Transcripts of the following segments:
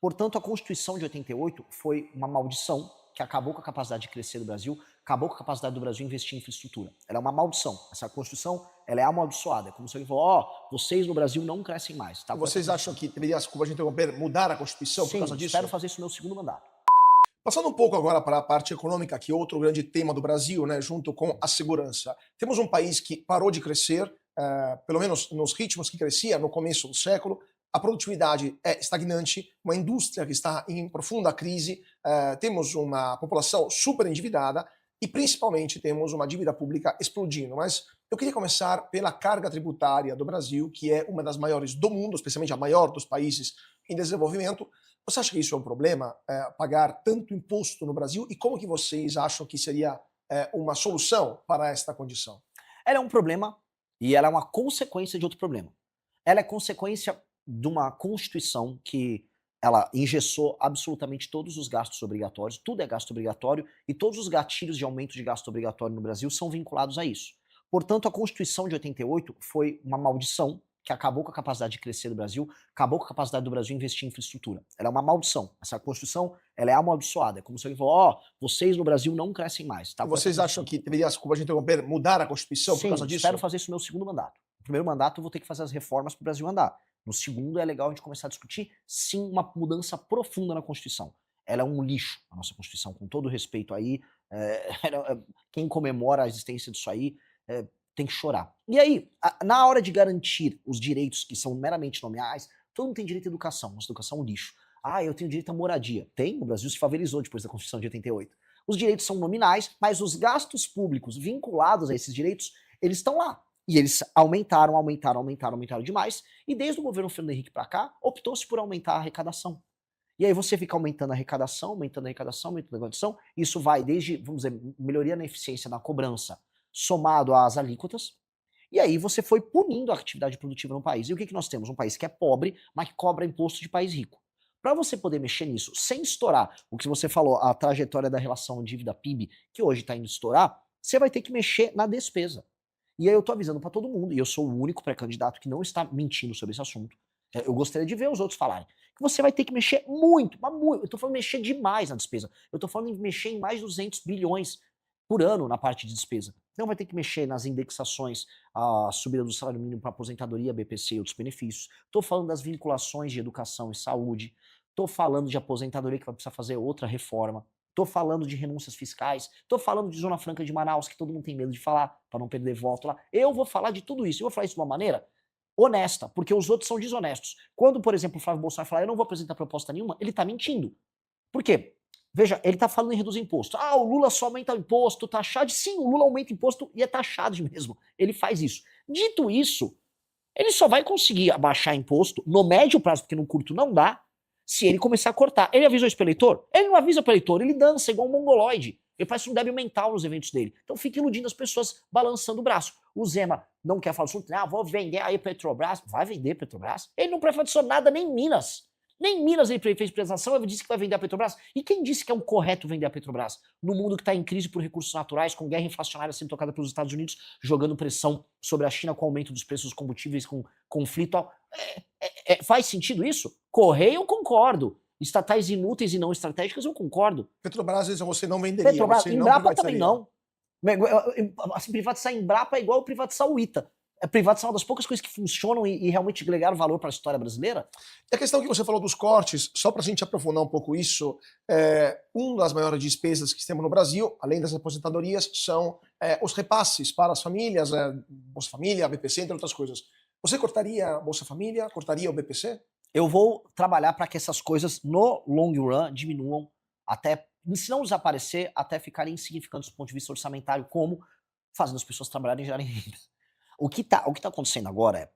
Portanto, a Constituição de 88 foi uma maldição que acabou com a capacidade de crescer do Brasil, acabou com a capacidade do Brasil investir em infraestrutura. Ela é uma maldição. Essa Constituição, ela é amaldiçoada. É como se alguém falou, vocês no Brasil não crescem mais. Tá E com essa vocês acham Constituição. que deveria, desculpa de interromper, mudar a Constituição por Sim, causa disso? espero fazer isso no meu segundo mandato. Passando um pouco agora para a parte econômica, que é outro grande tema do Brasil, né, junto com a segurança. Temos um país que parou de crescer, pelo menos nos ritmos que crescia no começo do século. A produtividade é estagnante, uma indústria que está em profunda crise, temos uma população super endividada e principalmente temos uma dívida pública explodindo. Mas eu queria começar pela carga tributária do Brasil, que é uma das maiores do mundo, especialmente a maior dos países em desenvolvimento. Você acha que isso é um problema, pagar tanto imposto no Brasil? E como que vocês acham que seria uma solução para esta condição? Ela é um problema e ela é uma consequência de outro problema. Ela é consequência de uma Constituição que ela engessou absolutamente todos os gastos obrigatórios, tudo é gasto obrigatório, e todos os gatilhos de aumento de gasto obrigatório no Brasil são vinculados a isso. Portanto, a Constituição de 88 foi uma maldição que acabou com a capacidade de crescer do Brasil, acabou com a capacidade do Brasil investir em infraestrutura. Ela é uma maldição. Essa Constituição, ela é amaldiçoada. É como se alguém falou, vocês no Brasil não crescem mais. Tá E com essa vocês acham Constituição. que deveria, desculpa de interromper, mudar a Constituição por Sim, causa disso? espero fazer isso no meu segundo mandato. No primeiro mandato eu vou ter que fazer as reformas para o Brasil andar. No segundo é legal a gente começar a discutir, sim, uma mudança profunda na Constituição. Ela é um lixo, a nossa Constituição, com todo respeito aí. Quem comemora a existência disso aí tem que chorar. E aí, na hora de garantir os direitos que são meramente nominais, todo mundo tem direito à educação, nossa educação é um lixo. Eu tenho direito à moradia. Tem, o Brasil se favorizou depois da Constituição de 88. Os direitos são nominais, mas os gastos públicos vinculados a esses direitos, eles estão lá. E eles aumentaram demais. E desde o governo Fernando Henrique para cá, optou-se por aumentar a arrecadação. E aí você fica aumentando a arrecadação, aumentando a arrecadação, aumentando a arrecadação. Isso vai desde, vamos dizer, melhoria na eficiência na cobrança, somado às alíquotas. E aí você foi punindo a atividade produtiva no país. E o que nós temos? Um país que é pobre, mas que cobra imposto de país rico. Para você poder mexer nisso sem estourar o que você falou, a trajetória da relação dívida-PIB, que hoje está indo estourar, você vai ter que mexer na despesa. E aí eu tô avisando para todo mundo, e eu sou o único pré-candidato que não está mentindo sobre esse assunto. Eu gostaria de ver os outros falarem. Que você vai ter que mexer muito, mas muito. Eu tô falando mexer demais na despesa. Eu tô falando em mexer em mais de 200 bilhões por ano na parte de despesa. Então vai ter que mexer nas indexações, a subida do salário mínimo para aposentadoria, BPC e outros benefícios. Tô falando das vinculações de educação e saúde. Tô falando de aposentadoria que vai precisar fazer outra reforma. Tô falando de renúncias fiscais. Tô falando de Zona Franca de Manaus, que todo mundo tem medo de falar, para não perder voto lá. Eu vou falar de tudo isso. Eu vou falar isso de uma maneira honesta, porque os outros são desonestos. Quando, por exemplo, o Flávio Bolsonaro falar, eu não vou apresentar proposta nenhuma, ele tá mentindo. Por quê? Veja, ele tá falando em reduzir imposto. O Lula só aumenta o imposto, taxado. Sim, o Lula aumenta imposto e é taxado mesmo. Ele faz isso. Dito isso, ele só vai conseguir abaixar imposto no médio prazo, porque no curto não dá, se ele começar a cortar. Ele avisou isso pro eleitor? Ele não avisa pro eleitor, ele dança igual um mongoloide. Ele faz um débil mental nos eventos dele. Então fica iludindo as pessoas balançando o braço. O Zema não quer falar assunto, vou vender aí Petrobras. Vai vender Petrobras? Ele não privatizou nada, nem Minas. Nem Minas ele fez privatização, ele disse que vai vender a Petrobras. E quem disse que é um correto vender a Petrobras? No mundo que está em crise por recursos naturais, com guerra inflacionária sendo tocada pelos Estados Unidos, jogando pressão sobre a China com aumento dos preços dos combustíveis, com conflito. Faz sentido isso? Correio, eu concordo. Estatais inúteis e não estratégicas, eu concordo. Petrobras, você não venderia, Petrobras, você não Embrapa também privatizaria. não. Assim, privatizar a Embrapa é igual privatizar o ITA. Privatizar uma das poucas coisas que funcionam e realmente agregaram valor para a história brasileira. E a questão que você falou dos cortes, só para a gente aprofundar um pouco isso, uma das maiores despesas que temos no Brasil, além das aposentadorias, são os repasses para as famílias, Bolsa Família, BPC, entre outras coisas. Você cortaria a Bolsa Família, cortaria o BPC? Eu vou trabalhar para que essas coisas, no long run, diminuam até, se não desaparecer, até ficarem insignificantes do ponto de vista orçamentário, como fazendo as pessoas trabalharem e gerarem renda. O que tá acontecendo agora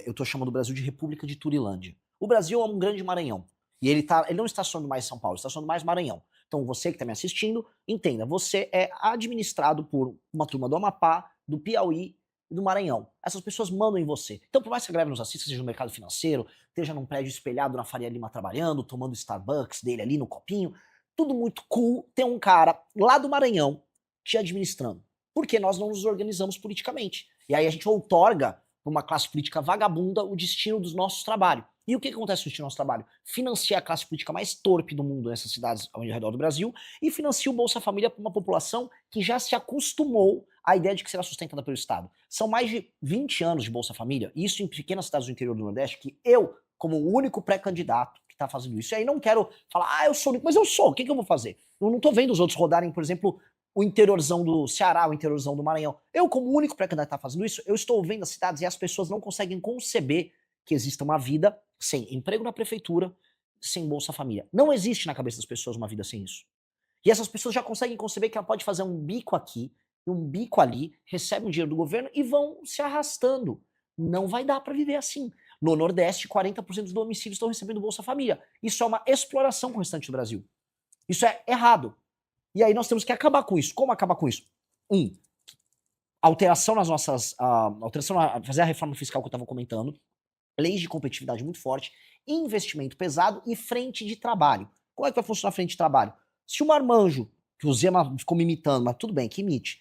eu tô chamando o Brasil de República de Turilândia. O Brasil é um grande Maranhão. E ele não está estacionando mais São Paulo, ele está estacionando mais Maranhão. Então você que está me assistindo, entenda, você é administrado por uma turma do Amapá, do Piauí e do Maranhão. Essas pessoas mandam em você. Então por mais que a galera nos assista, seja no mercado financeiro, esteja num prédio espelhado na Faria Lima trabalhando, tomando Starbucks dele ali no copinho, tudo muito cool, tem um cara lá do Maranhão te administrando. Porque nós não nos organizamos politicamente. E aí a gente outorga para uma classe política vagabunda o destino dos nossos trabalhos. E o que acontece com o nosso trabalho? Financia a classe política mais torpe do mundo nessas cidades ao redor do Brasil e financia o Bolsa Família para uma população que já se acostumou à ideia de que será sustentada pelo Estado. São mais de 20 anos de Bolsa Família, e isso em pequenas cidades do interior do Nordeste, que eu, como o único pré-candidato que está fazendo isso, e aí não quero falar, eu sou o único, mas eu sou, o que eu vou fazer? Eu não estou vendo os outros rodarem, por exemplo, o interiorzão do Ceará, o interiorzão do Maranhão. Eu, como o único pré-candidato que está fazendo isso, eu estou vendo as cidades e as pessoas não conseguem conceber que exista uma vida sem emprego na prefeitura, sem Bolsa Família. Não existe na cabeça das pessoas uma vida sem isso. E essas pessoas já conseguem conceber que ela pode fazer um bico aqui, um bico ali, recebe um dinheiro do governo e vão se arrastando. Não vai dar para viver assim. No Nordeste, 40% dos domicílios estão recebendo Bolsa Família. Isso é uma exploração com o restante do Brasil. Isso é errado. E aí nós temos que acabar com isso. Como acabar com isso? Alteração nas nossas... fazer a reforma fiscal que eu estava comentando, leis de competitividade muito forte, investimento pesado e frente de trabalho. Como é que vai funcionar a frente de trabalho? Se o marmanjo, que o Zema ficou me imitando, mas tudo bem, que imite,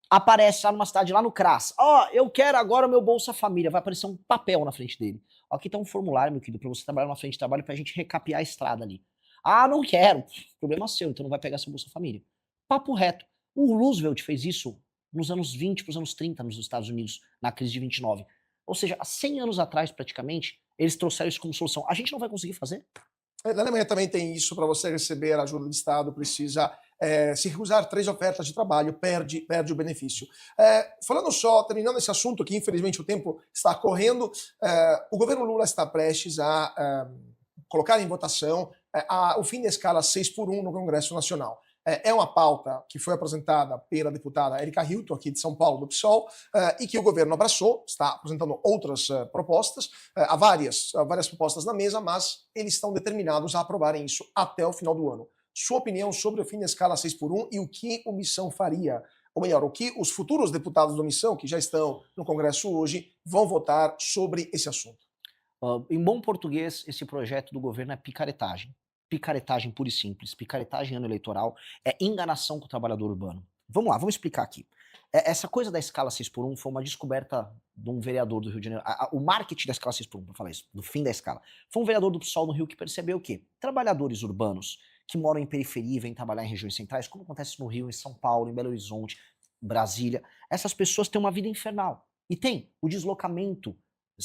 aparece lá numa cidade, lá no CRAS, eu quero agora o meu Bolsa Família, vai aparecer um papel na frente dele. Aqui tá um formulário, meu querido, pra você trabalhar na frente de trabalho pra gente recapear a estrada ali. Não quero. Problema seu, então não vai pegar seu Bolsa Família. Papo reto. O Roosevelt fez isso nos anos 20 pros anos 30 nos Estados Unidos, na crise de 29. Ou seja, há 100 anos atrás, praticamente, eles trouxeram isso como solução. A gente não vai conseguir fazer? Na Alemanha também tem isso, para você receber a ajuda do Estado, precisa se recusar 3 ofertas de trabalho, perde o benefício. Falando só, terminando esse assunto, que infelizmente o tempo está correndo, o governo Lula está prestes a colocar em votação o fim da escala 6x1 no Congresso Nacional. É uma pauta que foi apresentada pela deputada Erika Hilton, aqui de São Paulo, do PSOL, e que o governo abraçou, está apresentando outras propostas, há várias propostas na mesa, mas eles estão determinados a aprovarem isso até o final do ano. Sua opinião sobre o fim da escala 6x1 e o que o Missão faria? Ou melhor, o que os futuros deputados do Missão, que já estão no Congresso hoje, vão votar sobre esse assunto? Em bom português, esse projeto do governo é picaretagem. Picaretagem pura e simples, picaretagem em ano eleitoral, é enganação com o trabalhador urbano. Vamos lá, vamos explicar aqui. Essa coisa da escala 6x1 foi uma descoberta de um vereador do Rio de Janeiro. O marketing da escala 6x1, para falar isso, do fim da escala, foi um vereador do PSOL no Rio que percebeu que trabalhadores urbanos que moram em periferia e vêm trabalhar em regiões centrais, como acontece no Rio, em São Paulo, em Belo Horizonte, Brasília, essas pessoas têm uma vida infernal. E tem o deslocamento.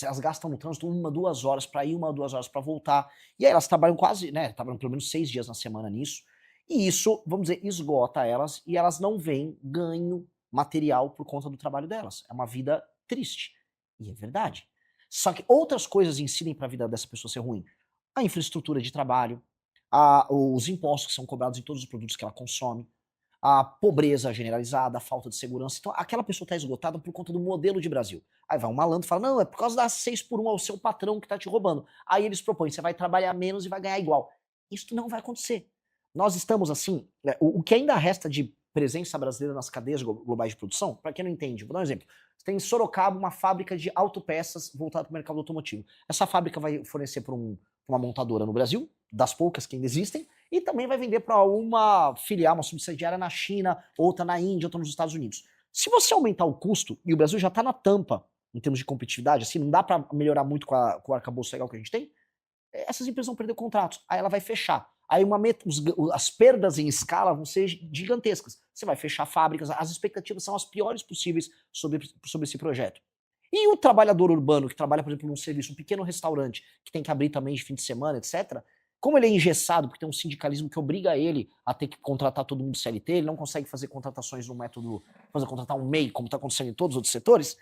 Elas gastam no trânsito 1, 2 horas para ir, 1, 2 horas para voltar. E aí elas trabalham quase, né? Trabalham pelo menos 6 dias na semana nisso. E isso, vamos dizer, esgota elas e elas não veem ganho material por conta do trabalho delas. É uma vida triste. E é verdade. Só que outras coisas incidem para a vida dessa pessoa ser ruim. A infraestrutura de trabalho, os impostos que são cobrados em todos os produtos que ela consome, a pobreza generalizada, a falta de segurança. Então, aquela pessoa está esgotada por conta do modelo de Brasil. Aí vai um malandro e fala, não, é por causa das 6x1, é o seu patrão que está te roubando. Aí eles propõem, você vai trabalhar menos e vai ganhar igual. Isso não vai acontecer. Nós estamos assim, o que ainda resta de presença brasileira nas cadeias globais de produção, para quem não entende, vou dar um exemplo. Você tem em Sorocaba uma fábrica de autopeças voltada para o mercado automotivo. Essa fábrica vai fornecer para uma montadora no Brasil, das poucas que ainda existem, e também vai vender para uma filial, uma subsidiária na China, outra na Índia, outra nos Estados Unidos. Se você aumentar o custo, e o Brasil já está na tampa em termos de competitividade, assim, não dá para melhorar muito com o arcabouço legal que a gente tem, essas empresas vão perder contratos, aí ela vai fechar. Aí as perdas em escala vão ser gigantescas. Você vai fechar fábricas, as expectativas são as piores possíveis sobre esse projeto. E o trabalhador urbano que trabalha, por exemplo, num serviço, um pequeno restaurante, que tem que abrir também de fim de semana, etc., como ele é engessado, porque tem um sindicalismo que obriga ele a ter que contratar todo mundo CLT, ele não consegue fazer contratações no método, contratar um MEI, como está acontecendo em todos os outros setores,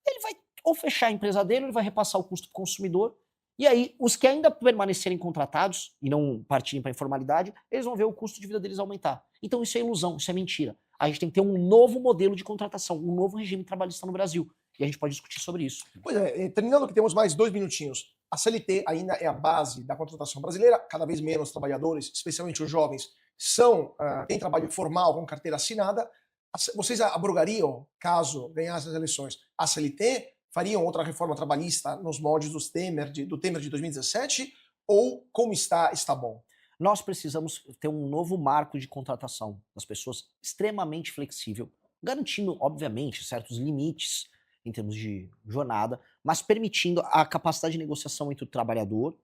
ele vai ou fechar a empresa dele, ou ele vai repassar o custo para o consumidor, e aí os que ainda permanecerem contratados e não partirem para a informalidade, eles vão ver o custo de vida deles aumentar. Então isso é ilusão, isso é mentira. A gente tem que ter um novo modelo de contratação, um novo regime trabalhista no Brasil. E a gente pode discutir sobre isso. Pois é, terminando que temos mais 2 minutinhos. A CLT ainda é a base da contratação brasileira, cada vez menos trabalhadores, especialmente os jovens, têm trabalho formal com carteira assinada. Vocês abrogariam, caso ganhassem as eleições, a CLT? Fariam outra reforma trabalhista nos moldes do Temer de 2017? Ou como está bom? Nós precisamos ter um novo marco de contratação das pessoas extremamente flexível, garantindo, obviamente, certos limites em termos de jornada, mas permitindo a capacidade de negociação entre o trabalhador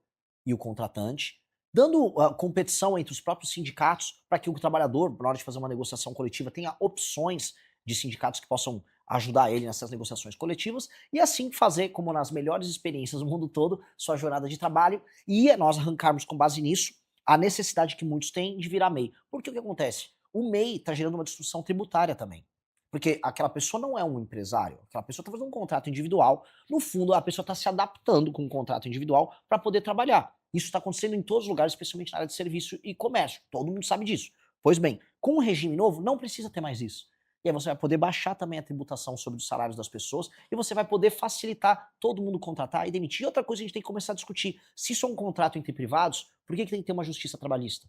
e o contratante, dando competição entre os próprios sindicatos para que o trabalhador, na hora de fazer uma negociação coletiva, tenha opções de sindicatos que possam ajudar ele nessas negociações coletivas e assim fazer, como nas melhores experiências do mundo todo, sua jornada de trabalho e nós arrancarmos com base nisso a necessidade que muitos têm de virar MEI. Porque o que acontece? O MEI está gerando uma discussão tributária também. Porque aquela pessoa não é um empresário, aquela pessoa está fazendo um contrato individual. No fundo, a pessoa está se adaptando com um contrato individual para poder trabalhar. Isso está acontecendo em todos os lugares, especialmente na área de serviço e comércio. Todo mundo sabe disso. Pois bem, com o regime novo, não precisa ter mais isso. E aí você vai poder baixar também a tributação sobre os salários das pessoas e você vai poder facilitar todo mundo contratar e demitir. E outra coisa que a gente tem que começar a discutir, se isso é um contrato entre privados, por que tem que ter uma justiça trabalhista?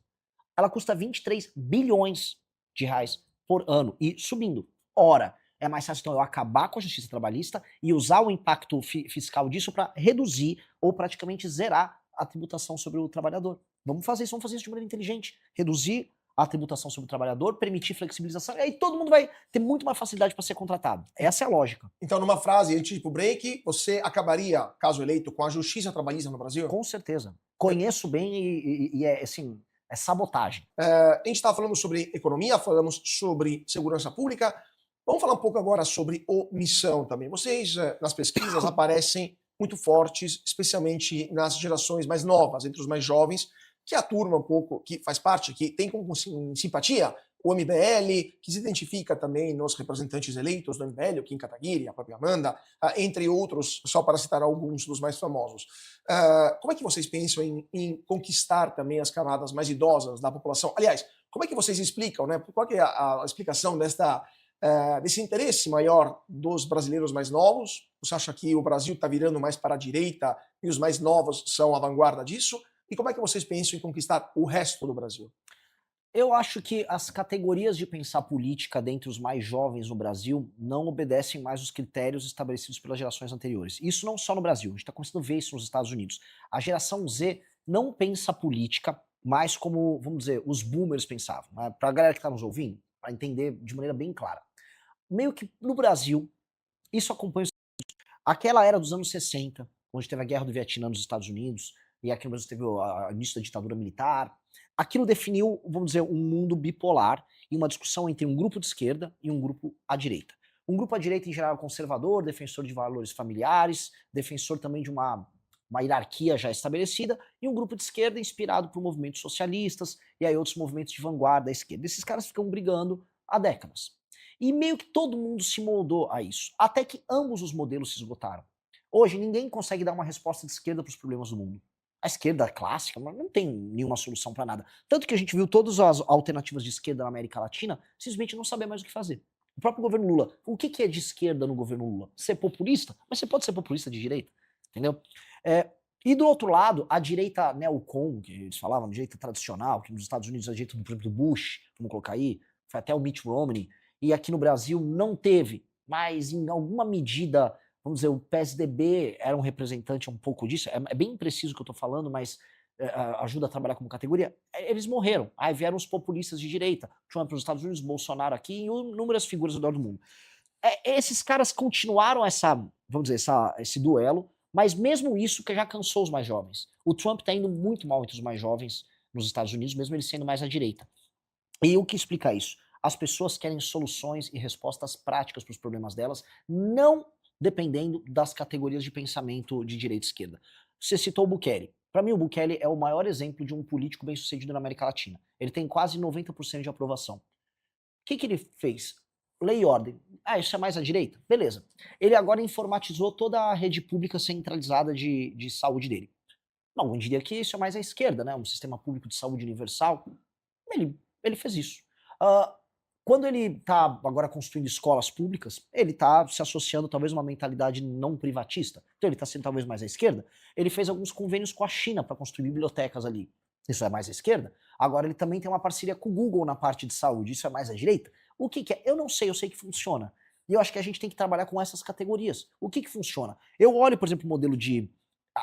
Ela custa 23 bilhões de reais por ano e subindo. Ora, é mais fácil então eu acabar com a justiça trabalhista e usar o impacto fiscal disso para reduzir ou praticamente zerar a tributação sobre o trabalhador. Vamos fazer isso de maneira inteligente. Reduzir a tributação sobre o trabalhador, permitir flexibilização, e aí todo mundo vai ter muito mais facilidade para ser contratado. Essa é a lógica. Então, numa frase, antes de ir pro break, você acabaria, caso eleito, com a justiça trabalhista no Brasil? Com certeza. Conheço bem e é assim, é sabotagem. A gente estava falando sobre economia, falamos sobre segurança pública. Vamos falar um pouco agora sobre omissão também. Vocês, nas pesquisas, aparecem muito fortes, especialmente nas gerações mais novas, entre os mais jovens, que a turma um pouco, que faz parte, que tem como simpatia o MBL, que se identifica também nos representantes eleitos do MBL, o Kim Kataguiri, a própria Amanda, entre outros, só para citar alguns dos mais famosos. Como é que vocês pensam em conquistar também as camadas mais idosas da população? Aliás, como é que vocês explicam, né? Qual que é a explicação desse interesse maior dos brasileiros mais novos? Você acha que o Brasil está virando mais para a direita e os mais novos são a vanguarda disso? E como é que vocês pensam em conquistar o resto do Brasil? Eu acho que as categorias de pensar política dentre os mais jovens no Brasil não obedecem mais os critérios estabelecidos pelas gerações anteriores. Isso não só no Brasil, a gente está começando a ver isso nos Estados Unidos. A geração Z não pensa política mais como, vamos dizer, os boomers pensavam. Né? Para a galera que está nos ouvindo, para entender de maneira bem clara. Meio que no Brasil, isso acompanha aquela era dos anos 60, onde teve a guerra do Vietnã nos Estados Unidos, e aqui no Brasil teve o início da ditadura militar. Aquilo definiu, vamos dizer, um mundo bipolar e uma discussão entre um grupo de esquerda e um grupo à direita. Um grupo à direita, em geral, conservador, defensor de valores familiares, defensor também de uma hierarquia já estabelecida, e um grupo de esquerda inspirado por movimentos socialistas e aí outros movimentos de vanguarda da esquerda. Esses caras ficam brigando há décadas. E meio que todo mundo se moldou a isso, até que ambos os modelos se esgotaram. Hoje, ninguém consegue dar uma resposta de esquerda para os problemas do mundo. A esquerda clássica não tem nenhuma solução para nada. Tanto que a gente viu todas as alternativas de esquerda na América Latina simplesmente não saber mais o que fazer. O próprio governo Lula. O que é de esquerda no governo Lula? Ser populista? Mas você pode ser populista de direita, entendeu? E do outro lado, a direita neocon, que eles falavam, a direita tradicional, que nos Estados Unidos é a direita, por exemplo, do Bush, vamos colocar aí, foi até o Mitt Romney, e aqui no Brasil não teve, mas em alguma medida, vamos dizer, o PSDB era um representante um pouco disso, é bem impreciso o que eu estou falando, mas ajuda a trabalhar como categoria, eles morreram, aí vieram os populistas de direita, Trump nos Estados Unidos, Bolsonaro aqui, e inúmeras figuras ao redor do mundo. Esses caras continuaram vamos dizer, esse duelo, mas mesmo isso que já cansou os mais jovens. O Trump está indo muito mal entre os mais jovens nos Estados Unidos, mesmo ele sendo mais à direita. E o que explica isso? As pessoas querem soluções e respostas práticas para os problemas delas, não dependendo das categorias de pensamento de direita e esquerda. Você citou o Bukele. Para mim, o Bukele é o maior exemplo de um político bem-sucedido na América Latina. Ele tem quase 90% de aprovação. O que ele fez? Lei e ordem. Isso é mais à direita? Beleza. Ele agora informatizou toda a rede pública centralizada de saúde dele. Alguém diria que isso é mais à esquerda, né? Um sistema público de saúde universal. Ele fez isso. Quando ele está agora construindo escolas públicas, ele está se associando talvez a uma mentalidade não privatista. Então ele está sendo talvez mais à esquerda. Ele fez alguns convênios com a China para construir bibliotecas ali. Isso é mais à esquerda. Agora ele também tem uma parceria com o Google na parte de saúde. Isso é mais à direita. O que é? Eu não sei, eu sei que funciona. E eu acho que a gente tem que trabalhar com essas categorias. O que funciona? Eu olho, por exemplo, o modelo de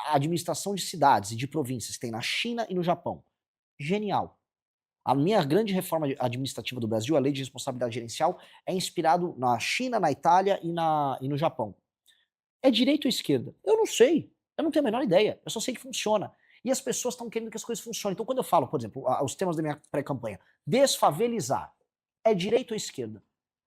administração de cidades e de províncias que tem na China e no Japão. Genial. A minha grande reforma administrativa do Brasil, a Lei de Responsabilidade Gerencial, é inspirado na China, na Itália e no Japão. É direita ou esquerda? Eu não sei. Eu não tenho a menor ideia. Eu só sei que funciona. E as pessoas estão querendo que as coisas funcionem. Então, quando eu falo, por exemplo, os temas da minha pré-campanha, desfavelizar, é direita ou esquerda?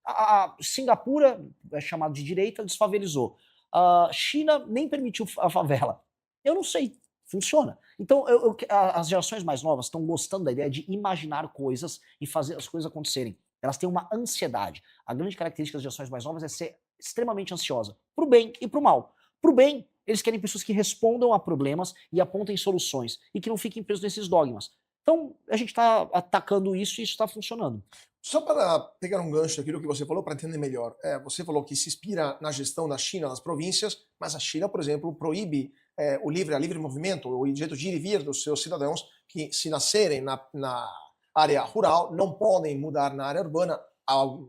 A Singapura, é chamado de direita, desfavelizou. A China nem permitiu a favela. Eu não sei. Funciona. Então, as gerações mais novas estão gostando da ideia de imaginar coisas e fazer as coisas acontecerem. Elas têm uma ansiedade. A grande característica das gerações mais novas é ser extremamente ansiosa, pro bem e pro mal. Pro bem, eles querem pessoas que respondam a problemas e apontem soluções e que não fiquem presos nesses dogmas. Então, a gente está atacando isso e isso está funcionando. Só para pegar um gancho aqui do que você falou, para entender melhor. Você falou que se inspira na gestão da China, das províncias, mas a China, por exemplo, proíbe a livre movimento, o direito de ir e vir dos seus cidadãos que, se nascerem na área rural, não podem mudar na área urbana,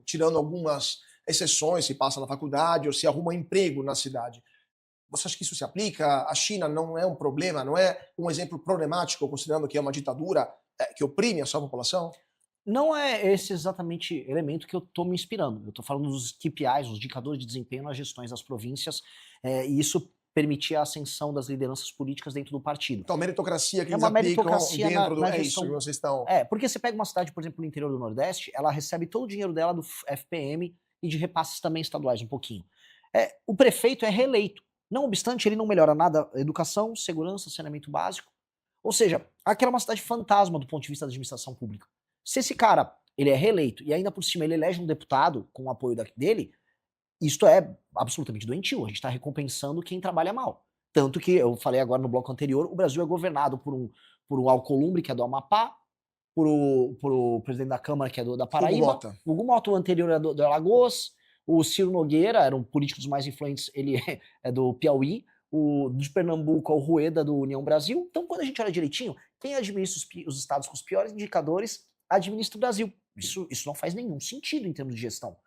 tirando algumas exceções, se passa na faculdade ou se arruma emprego na cidade. Você acha que isso se aplica? A China não é um problema, não é um exemplo problemático, considerando que é uma ditadura que oprime a sua população? Não é esse exatamente elemento que eu estou me inspirando. Eu estou falando dos KPIs, os indicadores de desempenho nas gestões das províncias, e isso permitia a ascensão das lideranças políticas dentro do partido. Então, a meritocracia que É eles uma aplicam meritocracia dentro do. na É isso gestão. que vocês estão. Porque você pega uma cidade, por exemplo, no interior do Nordeste, ela recebe todo o dinheiro dela do FPM e de repasses também estaduais, um pouquinho. O prefeito é reeleito. Não obstante, ele não melhora nada educação, segurança, saneamento básico. Ou seja, aquela é uma cidade fantasma do ponto de vista da administração pública. Se esse cara ele é reeleito e ainda por cima ele elege um deputado com o apoio dele, isto é absolutamente doentio. A gente está recompensando quem trabalha mal. Tanto que eu falei agora no bloco anterior, o Brasil é governado por um Alcolumbre, que é do Amapá, por o presidente da Câmara, que é da Paraíba. O Hugo Mota, o anterior é do Alagoas. O Ciro Nogueira era um político dos mais influentes, ele é do Piauí. O de Pernambuco é o Rueda, do União Brasil. Então, quando a gente olha direitinho, quem administra os estados com os piores indicadores administra o Brasil. Isso não faz nenhum sentido em termos de gestão.